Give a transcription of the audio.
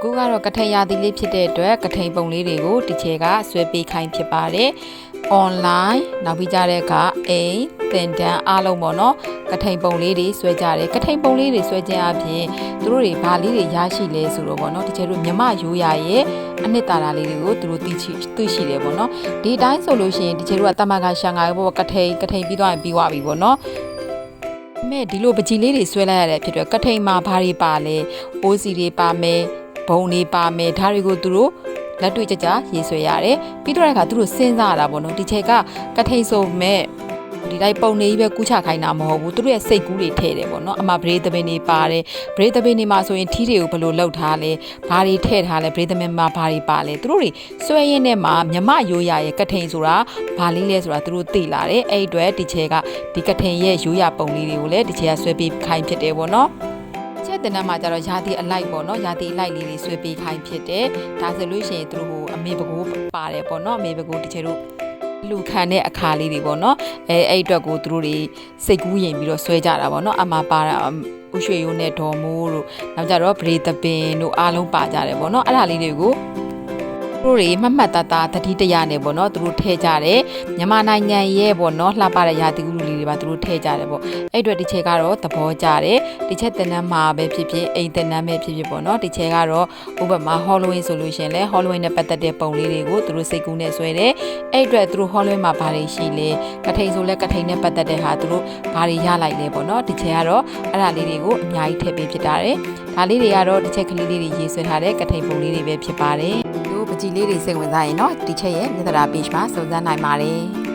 အခုကတော့ကထိန်ရာသီလေးဖြစ်တဲ့အတွက်ကထိန်ပုံလေးတွေကိုဒီချဲကဆွဲပေးခိုင်းဖြစ်ပါတယ်။ online နောက်ပြီးကြတဲ့အခါအိမ်သင်တန်းအားလုံးပေါ့နော်ကထိန်ပုံလေးတွေဆွဲကြတယ်ကထိန်ပုံလေးတွေဆွဲခြင်းအပြင်သူတို့တွေဘာလေးတွေရရှိလဲဆိုတော့ပေါ့နော်ဒီချဲတို့မြမရိုးရာရဲ့အနှစ်သာရလေးတွေကိုသူတို့သိရှိတယ်ပေါ့နော်ဒီအတိုင်းဆိုလို့ရှိရင်ဒီချဲတို့ကတမန်ကရှန်ငါဘောကထိန်ပြီးသွားရင်ပြီးသွားပြီပေါ့နော်မဲ့ဒီလိုပကြီးလေးတွေဆွဲလိုက်ရတဲ့ဖြစ်တော့ကထိန်မှာဘာတွေပါလဲအိုးစီတွေပါမယ်ဘုံတွေပါမယ်ဒါတွေကိုသူတို့လက်တွေ့ကြရေးဆွဲရတယ်ပြီးတော့အခါသူတို့စဉ်းစားရတာပေါ့နော်ဒီချက်ကကထိန်ဆိုမဲ့ဒီတိုင်းပုံနေကြီးပဲကူးချခိုင်းတာမဟုတ်ဘူးသူတို့ရဲ့စိတ်ကူးတွေထည့်တယ်ပေါ့နော်အမဗရေသပင်တွေပါတယ်ဗရေသပင်တွေမှာဆိုရင်ထီးတွေကိုဘယ်လိုလုပ်ထားလဲဘာတွေထည့်ထားလဲဗရေသပင်မှာဘာတွေပါလဲသူတို့တွေဆွဲရင်းနဲ့မှာမြမရိုးရာရဲ့ကထိန်ဆိုတာဘာလေးလဲဆိုတာသူတို့သိလာတယ်အဲ့အတွက်ဒီချက်ကဒီကထိန်ရဲ့ရိုးရာပုံလေးတွေကိုလည်းဒီချက်ကဆွဲပြီးခိုင်းဖြစ်တယ်ပေါ့နော်ချက်တင်တဲ့မှာကျတော့ယာတီအလိုက်ပေါ့နော်ယာတီအလိုက်လေးတွေဆွဲပေးခိုင်းဖြစ်တယ်ဒါဆိုလို့ရှိရင်သူတို့ဟိုအမေပကိုးပါတယ်ပေါ့နော်အမေပကိုးဒီချေတို့လူခံတဲ့အခါလေးတွေပေါ့နော်အဲ့အတွက်ကိုသူတို့တွေစိတ်ကူးရင်ပြီးတော့ဆွဲကြတာပေါ့နော်အမှာပါတာဥရွှေရိုးနဲ့ဒေါ်မိုးတို့နောက်ကြတော့ဗရေသပင်တို့အားလုံးပါကြတယ်ပေါ့နော်အဲ့ဒါလေးတွေကိုသူတို့တွေမှတ်မှတ်သားသားတတိတရနဲ့ပေါ့နော်သူတို့ထည့်ကြတယ်မြန်မာနိုင်ငံရဲ့ပေါ့နော်လှပတဲ့ရာသီဥတုလေးတွေပါသူတို့ထည့်ကြတယ်ပေါ့အဲ့အတွက်ဒီချက်ကတော့သဘောကျတယ်ဒီချက်တင်နှမ်းမှာပဲဖြစ်ဖြစ်အိမ်တင်နှမ်းပဲဖြစ်ဖြစ်ပေါ့နော်ဒီချက်ကတော့ဥပမာ Halloween ဆိုလို့ရှိရင်လည်း Halloween နဲ့ပတ်သက်တဲ့ပုံလေးတွေကိုသူတို့စိတ်ကူးနဲ့ဆွဲတယ်အဲ့အတွက်သူတို့ Halloween မှာဘာတွေရှိလဲကထိန်ဆိုလဲကထိန်နဲ့ပတ်သက်တဲ့ဟာသူတို့ဘာတွေရလိုက်လဲပေါ့နော်ဒီချက်ကတော့အဲ့ဒါလေးတွေကိုအများကြီးထည့်ပေးဖြစ်တာတယ်ဒါလေးတွေကတော့ဒီချက်ကလေးလေးတွေရေးဆွဲထားတဲ့ကထိန်ပုံလေးတွေပဲဖြစ်ပါတယ်ပကြီးလေးတွေစိတ်ဝင်စားရင်တော့ဒီချက်ရဲ့မြေသရာ page မှာစုံစမ်းနိုင်ပါတယ်